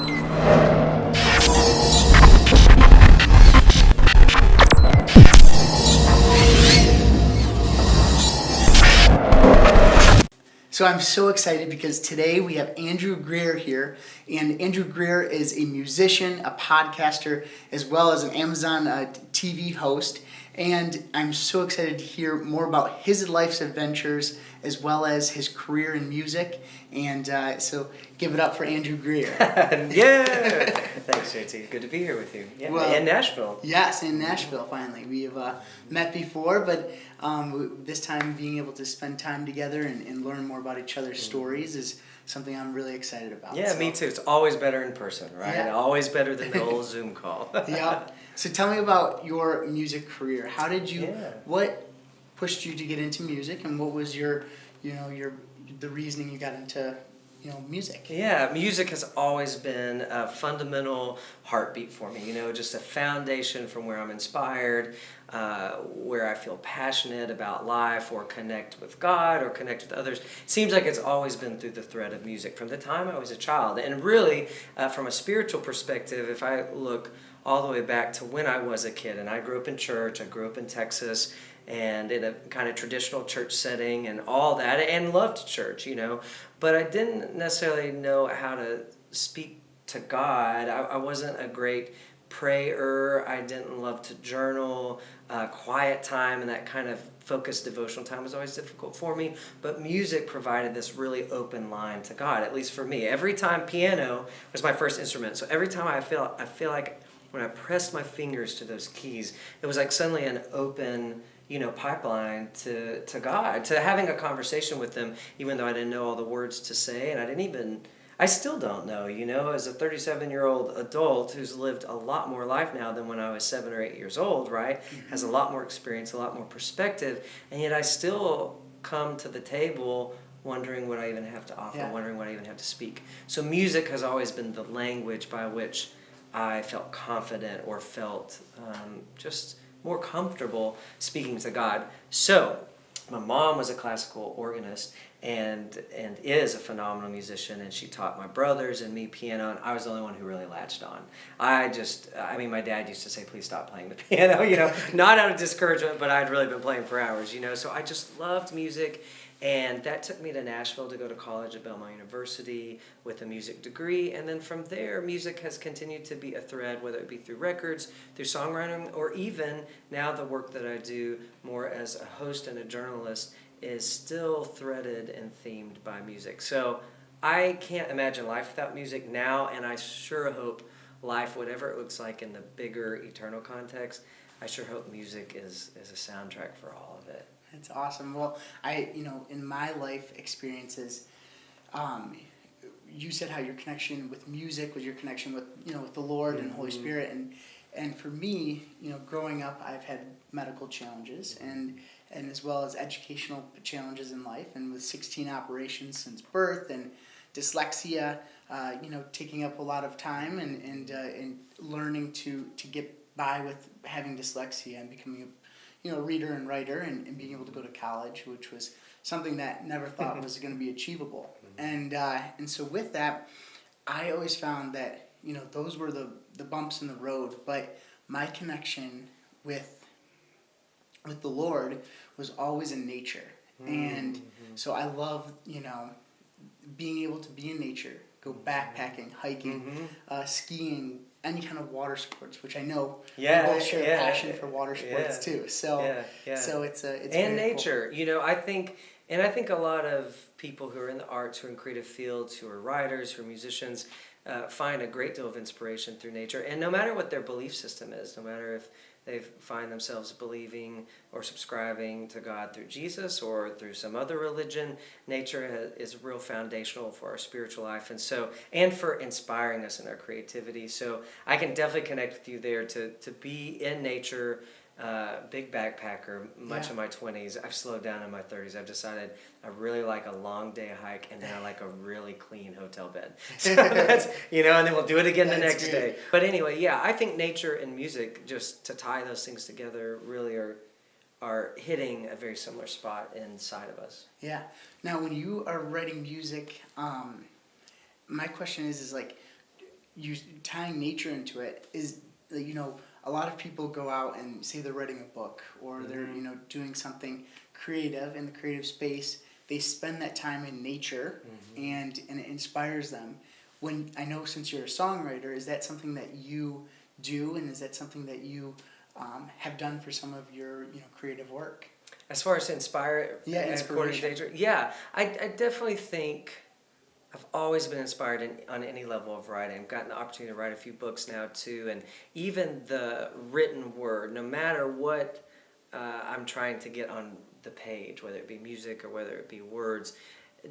So I'm so excited because today we have Andrew Greer here, and Andrew Greer is a musician, a podcaster, as well as an Amazon TV host, and I'm so excited to hear more about his life's adventures as well as his career in music, and so give it up for Andrew Greer. Yeah! Thanks, JT. Good to be here with you. Yeah, well, in Nashville. Yes, in Nashville, finally. We have met before, but this time being able to spend time together and learn more about each other's stories is something I'm really excited about. Yeah, so. Me too. It's always better in person, right? Yeah. Always better than the old Zoom call. Yeah. So tell me about your music career. How did you, what pushed you to get into music, and what was the reasoning you got into music? Yeah, music has always been a fundamental heartbeat for me, just a foundation from where I'm inspired, where I feel passionate about life or connect with God or connect with others. It seems like it's always been through the thread of music from the time I was a child. And really, from a spiritual perspective, if I look all the way back to when I was a kid, and I grew up in church, I grew up in Texas, and in a kind of traditional church setting and all that, and loved church, but I didn't necessarily know how to speak to God. I wasn't a great prayer. I didn't love to journal. Quiet time and that kind of focused devotional time was always difficult for me, but music provided this really open line to God, at least for me. Every time, piano was my first instrument, so every time I feel like when I pressed my fingers to those keys, it was like suddenly an open pipeline to God, to having a conversation with Him, even though I didn't know all the words to say, and I still don't know, as a 37-year-old adult who's lived a lot more life now than when I was 7 or 8 years old, right? Mm-hmm. Has a lot more experience, a lot more perspective, and yet I still come to the table wondering what I even have to offer, wondering what I even have to speak. So music has always been the language by which I felt confident or felt just more comfortable speaking to God. So my mom was a classical organist and is a phenomenal musician, and she taught my brothers and me piano, and I was the only one who really latched on. My dad used to say, please stop playing the piano, not out of discouragement, but I'd really been playing for hours, so I just loved music. And that took me to Nashville to go to college at Belmont University with a music degree. And then from there, music has continued to be a thread, whether it be through records, through songwriting, or even now the work that I do more as a host and a journalist is still threaded and themed by music. So I can't imagine life without music now, and I sure hope life, whatever it looks like in the bigger eternal context, I sure hope music is a soundtrack for all of it. That's awesome. Well, in my life experiences, you said how your connection with music was your connection with, with the Lord and Holy Spirit. And for me, growing up, I've had medical challenges and as well as educational challenges in life. And with 16 operations since birth and dyslexia, taking up a lot of time and learning to get by with having dyslexia and becoming a reader and writer and being able to go to college, which was something that never thought was going to be achievable. And so with that, I always found that, those were the bumps in the road, but my connection with the Lord was always in nature. And so I love, being able to be in nature, go backpacking, hiking, skiing, any kind of water sports, which I know we both share a passion for water sports too. So so it's and nature. Cool. I think a lot of people who are in the arts, who are in creative fields, who are writers, who are musicians, find a great deal of inspiration through nature. And no matter what their belief system is, no matter if they find themselves believing or subscribing to God through Jesus or through some other religion, nature is real foundational for our spiritual life and for inspiring us in our creativity. So I can definitely connect with you there to be in nature. Big backpacker, much of my 20s. I've slowed down in my 30s. I've decided I really like a long day hike, and then I like a really clean hotel bed. So that's, and then we'll do it again the next day. But anyway, I think nature and music, just to tie those things together, really are hitting a very similar spot inside of us. Yeah. Now, when you are writing music, my question is like, you tying nature into it is, a lot of people go out and say they're writing a book or they're, doing something creative in the creative space. They spend that time in nature and it inspires them. When I know, since you're a songwriter, is that something that you do, and is that something that you have done for some of your creative work? As far as inspiration. Yeah, I definitely think I've always been inspired on any level of writing. I've gotten the opportunity to write a few books now too, and even the written word, no matter what I'm trying to get on the page, whether it be music or whether it be words,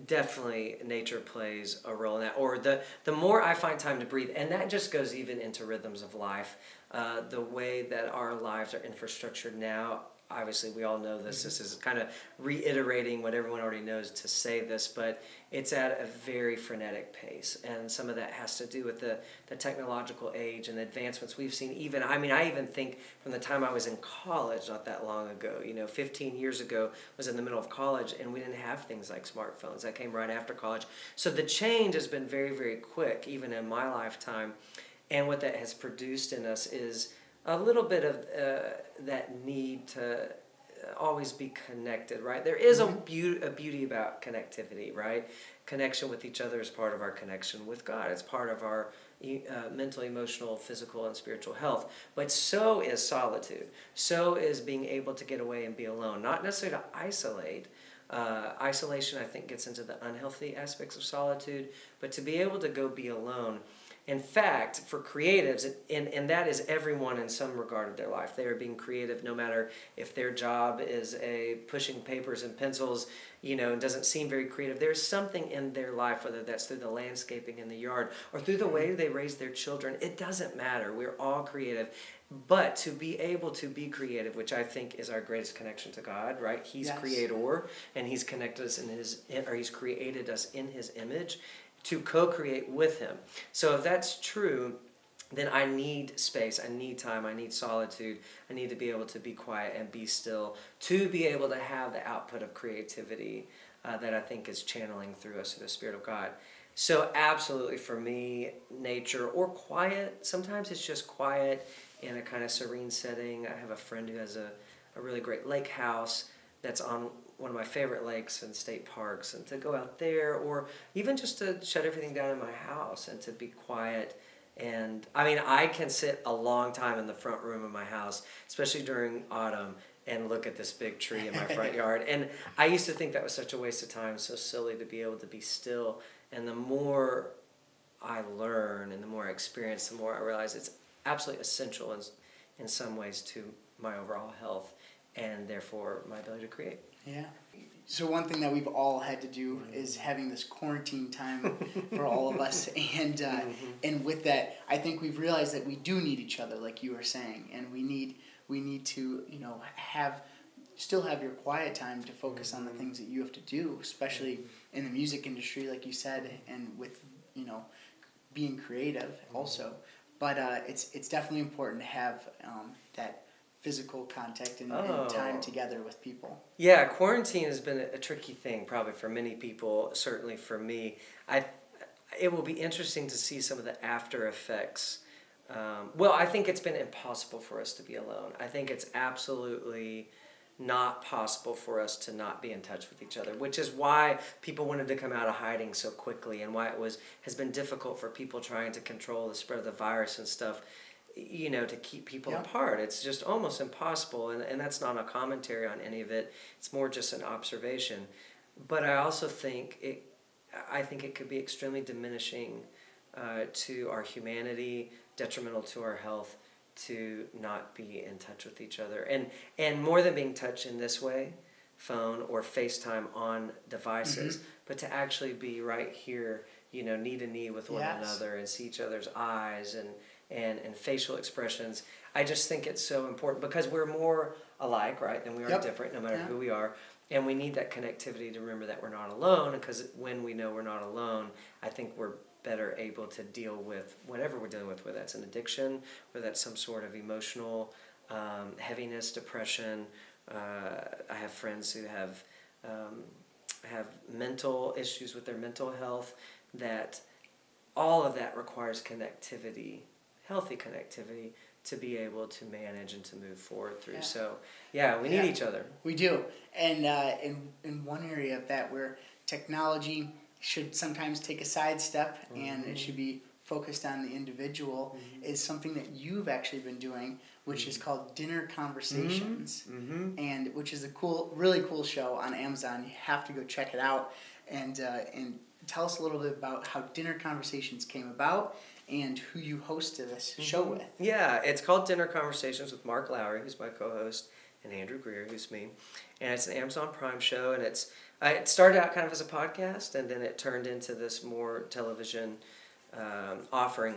definitely nature plays a role in that. Or the more I find time to breathe, and that just goes even into rhythms of life, the way that our lives are infrastructured now. Obviously, we all know this. This is kind of reiterating what everyone already knows to say this, but it's at a very frenetic pace. And some of that has to do with the technological age and the advancements we've seen. I even think from the time I was in college, not that long ago, 15 years ago, was in the middle of college, and we didn't have things like smartphones. That came right after college. So the change has been very, very quick, even in my lifetime. And what that has produced in us is a little bit of that need to always be connected, right? There is a beauty about connectivity, right? Connection with each other is part of our connection with God. It's part of our mental, emotional, physical, and spiritual health. But so is solitude. So is being able to get away and be alone. Not necessarily to isolate. Isolation, I think, gets into the unhealthy aspects of solitude. But to be able to go be alone. In fact, for creatives, and that is everyone in some regard of their life. They are being creative no matter if their job is pushing papers and pencils, and doesn't seem very creative. There's something in their life, whether that's through the landscaping in the yard or through the way they raise their children. It doesn't matter. We're all creative. But to be able to be creative, which I think is our greatest connection to God, right? He's creator, and He's connected us He's created us in His image, to co-create with Him. So if that's true, then I need space, I need time, I need solitude, I need to be able to be quiet and be still, to be able to have the output of creativity that I think is channeling through us through the Spirit of God. So absolutely, for me, nature or quiet, sometimes it's just quiet in a kind of serene setting. I have a friend who has a really great lake house that's on one of my favorite lakes and state parks, and to go out there, or even just to shut everything down in my house and to be quiet. And I can sit a long time in the front room of my house, especially during autumn, and look at this big tree in my front yard. And I used to think that was such a waste of time, so silly to be able to be still. And the more I learn and the more I experience, the more I realize it's absolutely essential in some ways to my overall health, and therefore my ability to create. Yeah. So one thing that we've all had to do is having this quarantine time for all of us, and with that, I think we've realized that we do need each other, like you were saying, and we need to still have your quiet time to focus on the things that you have to do, especially in the music industry, like you said, and with being creative also. But it's definitely important to have that physical contact and time together with people. Yeah, quarantine has been a tricky thing probably for many people, certainly for me. It will be interesting to see some of the after effects. I think it's been impossible for us to be alone. I think it's absolutely not possible for us to not be in touch with each other, which is why people wanted to come out of hiding so quickly, and why has been difficult for people trying to control the spread of the virus and stuff, to keep people apart. It's just almost impossible, and that's not a commentary on any of it. It's more just an observation. But I also think it could be extremely diminishing to our humanity, detrimental to our health, to not be in touch with each other. And more than being touched in this way, phone or FaceTime on devices, but to actually be right here, knee to knee with one another, and see each other's eyes and facial expressions. I just think it's so important because we're more alike, right, than we are different, no matter who we are. And we need that connectivity to remember that we're not alone, because when we know we're not alone, I think we're better able to deal with whatever we're dealing with, whether that's an addiction, whether that's some sort of emotional heaviness, depression. I have friends who have mental issues with their mental health that all of that requires connectivity, healthy connectivity, to be able to manage and to move forward through. So, we need each other. We do. And in one area of that where technology should sometimes take a sidestep and it should be focused on the individual is something that you've actually been doing, which is called Dinner Conversations, and which is a really cool show on Amazon. You have to go check it out, and tell us a little bit about how Dinner Conversations came about and who you hosted this show with. Yeah, it's called Dinner Conversations with Mark Lowry, who's my co-host, and Andrew Greer, who's me. And it's an Amazon Prime show, and it started out kind of as a podcast, and then it turned into this more television offering.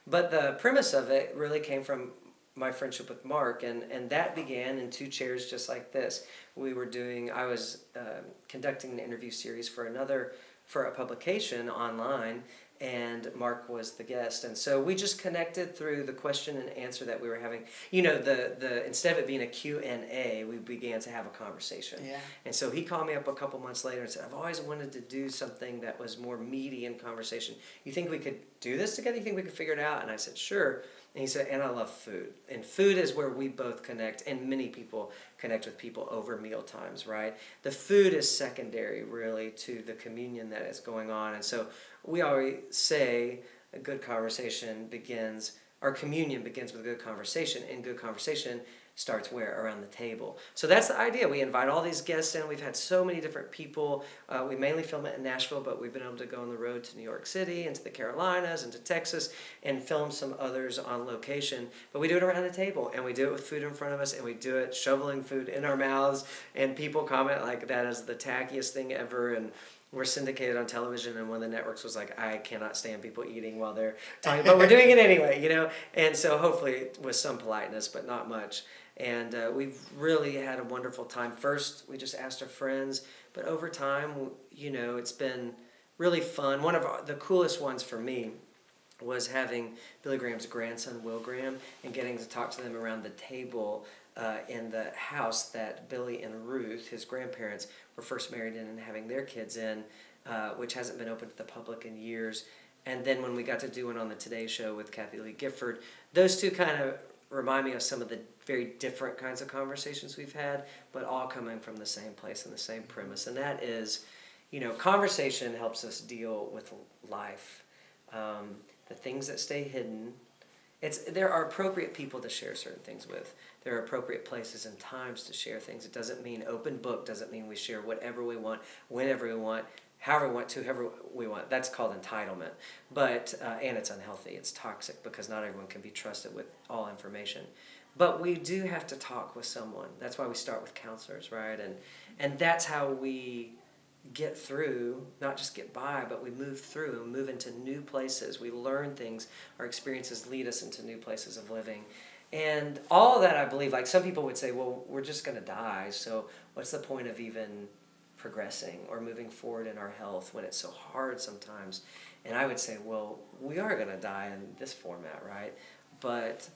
But the premise of it really came from my friendship with Mark, and that began in two chairs just like this. I was conducting an interview series for a publication online, and Mark was the guest, and so we just connected through the question and answer that we were having. The instead of it being a Q&A, we began to have a conversation. Yeah. And so he called me up a couple months later and said, "I've always wanted to do something that was more meaty in conversation. You think we could do this together? You think we could figure it out?" And I said, "Sure." And he said, "And I love food. And food is where we both connect, and many people connect with people over meal times, right? The food is secondary, really, to the communion that is going on. And so we always say a good conversation our communion begins with a good conversation, and good conversation starts where? Around the table. So that's the idea. We invite all these guests in. We've had so many different people. We mainly film it in Nashville, but we've been able to go on the road to New York City and to the Carolinas and to Texas and film some others on location. But we do it around the table, and we do it with food in front of us, and we do it shoveling food in our mouths, and people comment like that is the tackiest thing ever, and we're syndicated on television, and one of the networks was like, "I cannot stand people eating while they're talking," but we're doing it anyway, And so hopefully with some politeness, but not much. And we've really had a wonderful time. First, we just asked our friends, but over time, it's been really fun. One of the coolest ones for me was having Billy Graham's grandson, Will Graham, and getting to talk to them around the table in the house that Billy and Ruth, his grandparents, were first married in and having their kids in, which hasn't been open to the public in years. And then when we got to do one on the Today Show with Kathy Lee Gifford, those two kind of remind me of some of the very different kinds of conversations we've had, but all coming from the same place and the same premise. And that is, conversation helps us deal with life. The things that stay hidden, there are appropriate people to share certain things with. There are appropriate places and times to share things. It doesn't mean open book, doesn't mean we share whatever we want, whenever we want, however we want to, however we want. That's called entitlement. But and it's unhealthy. It's toxic because not everyone can be trusted with all information. But we do have to talk with someone. That's why we start with counselors, right? And that's how we get through, not just get by, but we move through and move into new places. We learn things. Our experiences lead us into new places of living. And all of that, I believe, like some people would say, well, we're just going to die, so what's the point of even progressing or moving forward in our health when it's so hard sometimes? And I would say, well, we are going to die in this format, right? But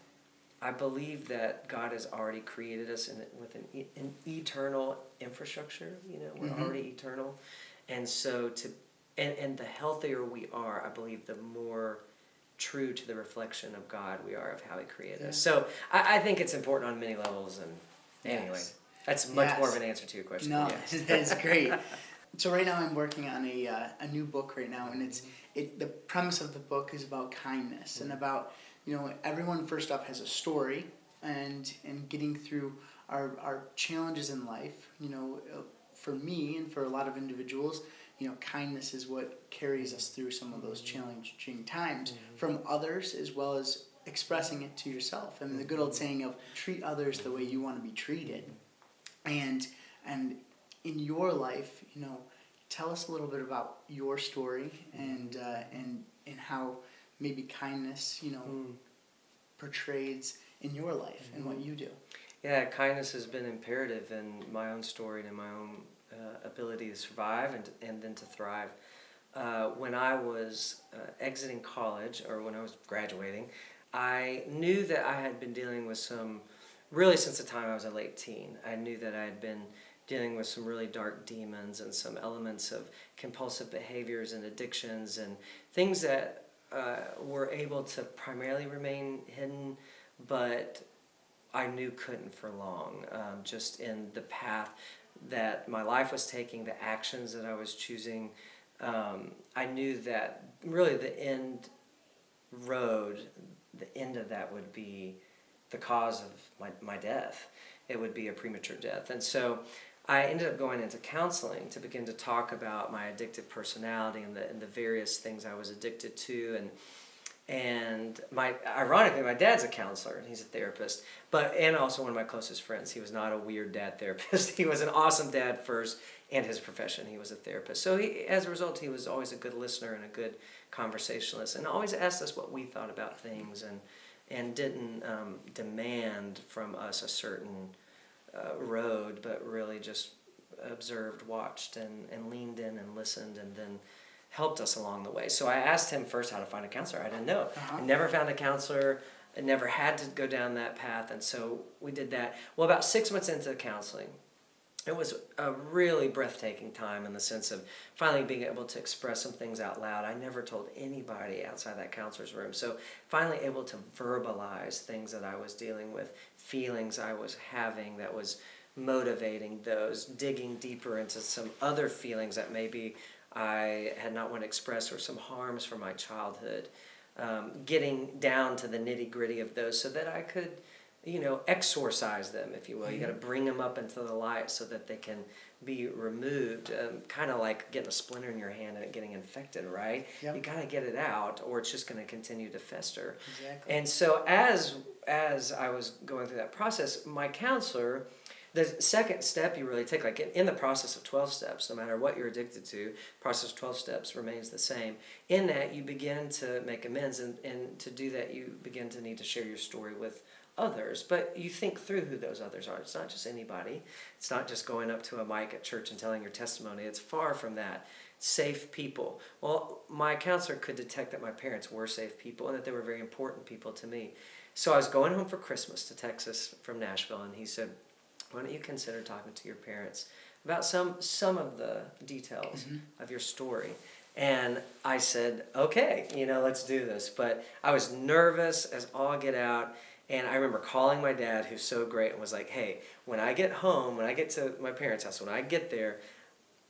I believe that God has already created us with an eternal infrastructure. We're already eternal. And so and the healthier we are, I believe the more true to the reflection of God we are of how He created us. So I think it's important on many levels. And anyway, that's much more of an answer to your question. No, that's great. So right now I'm working on a new book right now, and the premise of the book is about kindness and about, everyone first off has a story, and getting through our challenges in life. For me and for a lot of individuals, kindness is what carries us through some of those challenging times from others, as well as expressing it to yourself. And the good old saying of treat others the way you want to be treated. And in your life, tell us a little bit about your story and how maybe kindness, portrays in your life and what you do. Yeah, kindness has been imperative in my own story and in my own ability to survive and then to thrive. When I was exiting college, or when I was graduating, I knew that I had been dealing with really since the time I was a late teen, I knew that I had been dealing with some really dark demons and some elements of compulsive behaviors and addictions and things that were able to primarily remain hidden, but I knew couldn't for long, just in the path that my life was taking, the actions that I was choosing. I knew that really the end road, the end of that would be the cause of my death. It would be a premature death. And so I ended up going into counseling to begin to talk about my addictive personality and the various things I was addicted to. And ironically, my dad's a counselor and he's a therapist, and also one of my closest friends. He was not a weird dad therapist. He was an awesome dad first, and his profession, he was a therapist. So as a result, he was always a good listener and a good conversationalist, and always asked us what we thought about things, and didn't demand from us a certain road, but really just observed, watched, and leaned in and listened, and then helped us along the way. So I asked him first how to find a counselor. I didn't know. I never found a counselor. I never had to go down that path, and so we did that. Well, about 6 months into counseling, it was a really breathtaking time in the sense of finally being able to express some things out loud. I never told anybody outside that counselor's room. So finally able to verbalize things that I was dealing with, feelings I was having that was motivating those, digging deeper into some other feelings that maybe I had not want to express, or some harms from my childhood, getting down to the nitty-gritty of those so that I could, exorcise them, if you will. You got to bring them up into the light so that they can be removed. Kind of like getting a splinter in your hand and it getting infected, right? Yep. You got to get it out, or it's just going to continue to fester. Exactly. And so as I was going through that process, my counselor, the second step you really take, like in the process of 12 steps, no matter what you're addicted to, process of 12 steps remains the same. In that, you begin to make amends, and to do that, you begin to need to share your story with others. But you think through who those others are. It's not just anybody. It's not just going up to a mic at church and telling your testimony. It's far from that. Safe people. Well, my counselor could detect that my parents were safe people and that they were very important people to me. So I was going home for Christmas to Texas from Nashville, and he said, why don't you consider talking to your parents about some of the details of your story? And I said, okay, let's do this. But I was nervous as all get out. And I remember calling my dad, who's so great, and was like, hey, when I get home, when I get to my parents' house, when I get there,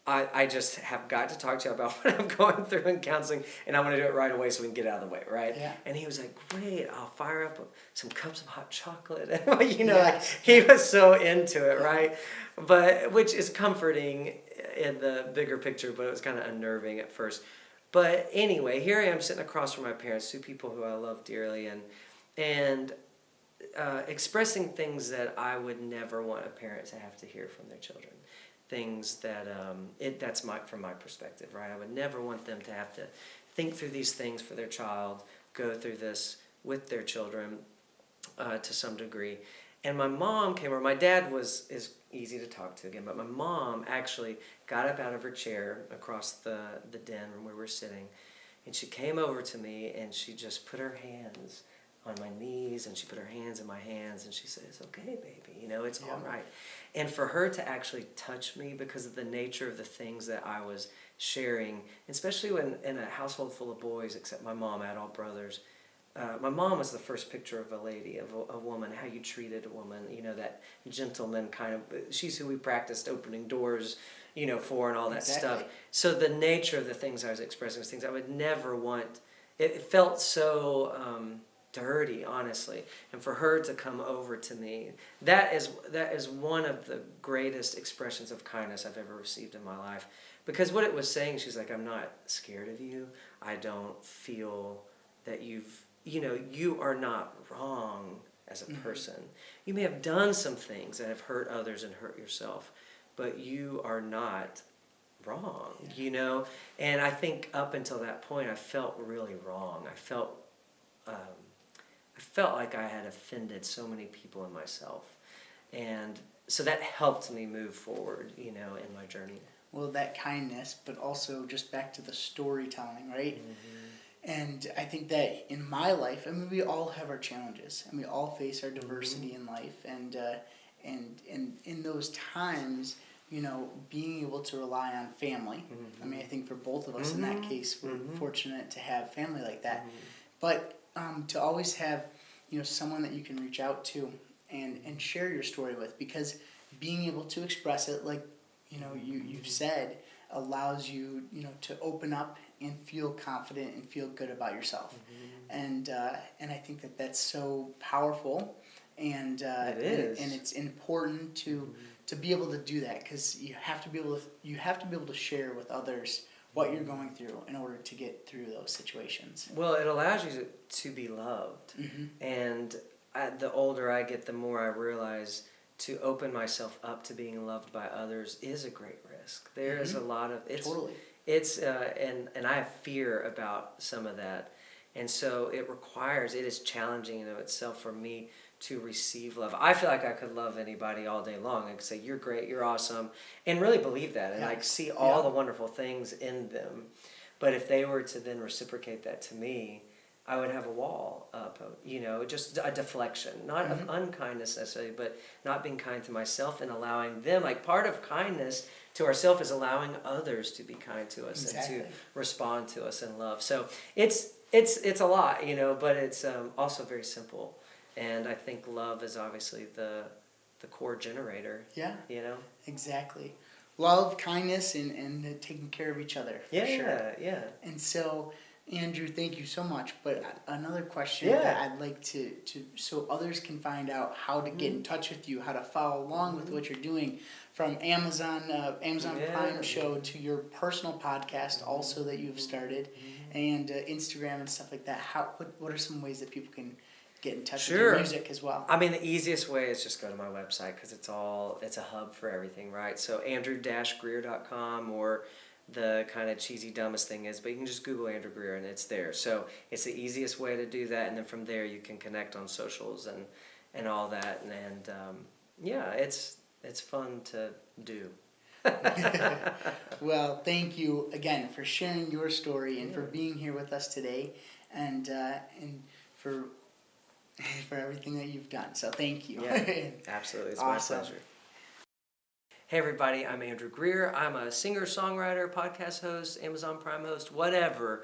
I just have got to talk to you about what I'm going through in counseling, and I want to do it right away so we can get out of the way, right? Yeah. And he was like, great, I'll fire up some cups of hot chocolate. Like he was so into it, right? But which is comforting in the bigger picture, but it was kind of unnerving at first. But anyway, here I am sitting across from my parents, two people who I love dearly, and expressing things that I would never want a parent to have to hear from their children. Things that that's from my perspective, right? I would never want them to have to think through these things for their child, go through this with their children to some degree. And my mom came over. My dad is easy to talk to again, but my mom actually got up out of her chair across the den where we were sitting, and she came over to me and she just put her hands on my knees, and she put her hands in my hands, and she said, it's okay, baby, it's all right. And for her to actually touch me because of the nature of the things that I was sharing, especially when in a household full of boys, except my mom, I had all brothers. My mom was the first picture of a lady, of a woman, how you treated a woman, that gentleman kind of, she's who we practiced opening doors, for and all that stuff. So the nature of the things I was expressing was things I would never want. It felt so dirty, honestly, and for her to come over to me, that is one of the greatest expressions of kindness I've ever received in my life. Because what it was saying, she's like, I'm not scared of you. I don't feel that you are not wrong as a person. You may have done some things that have hurt others and hurt yourself, but you are not wrong, And I think up until that point, I felt really wrong. I felt like I had offended so many people and myself. And so that helped me move forward, in my journey. Well, that kindness, but also just back to the storytelling, right? And I think that in my life, we all have our challenges, and we all face our diversity in life. And in those times, being able to rely on family. I mean, I think for both of us in that case, we're fortunate to have family like that. But to always have, someone that you can reach out to and share your story with, because being able to express it, like, you've said, allows you, to open up and feel confident and feel good about yourself. And I think that that's so powerful, and it is. and it's important to be able to do that, because you have to be able to share with others what you're going through in order to get through those situations. Well, it allows you to be loved, and the older I get, the more I realize to open myself up to being loved by others is a great risk. There is a lot of Totally. It's and I have fear about some of that, and so it is challenging in itself for me to receive love. I feel like I could love anybody all day long. I could say, you're great, you're awesome, and really believe that, and like see all the wonderful things in them. But if they were to then reciprocate that to me, I would have a wall up, just a deflection, not of unkindness necessarily, but not being kind to myself and allowing them. Like, part of kindness to ourselves is allowing others to be kind to us and to respond to us in love. So it's a lot, but it's also very simple. And I think love is obviously the core generator. Yeah. Exactly. Love, kindness, and taking care of each other. Yeah, for sure. Yeah. And so, Andrew, thank you so much. But another question that I'd like to so others can find out how to get in touch with you, how to follow along with what you're doing, from Amazon Prime show to your personal podcast also that you've started, and Instagram and stuff like that. What are some ways that people can get in touch with your music as well? I mean, the easiest way is just go to my website, because it's a hub for everything, right? So andrew-greer.com, or the kind of cheesy, dumbest thing is, but you can just Google Andrew Greer and it's there. So it's the easiest way to do that, and then from there you can connect on socials and all that, and it's fun to do. Well, thank you again for sharing your story and for being here with us today, and for everything that you've done. So thank you. Yeah, absolutely. It's my pleasure. Hey everybody, I'm Andrew Greer. I'm a singer, songwriter, podcast host, Amazon Prime host, whatever,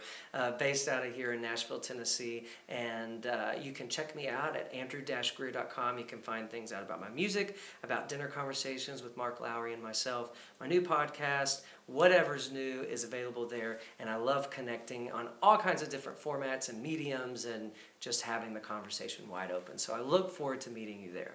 based out of here in Nashville, Tennessee. And you can check me out at andrew-greer.com. You can find things out about my music, about dinner conversations with Mark Lowry and myself. My new podcast, whatever's new, is available there. And I love connecting on all kinds of different formats and mediums, and just having the conversation wide open. So I look forward to meeting you there.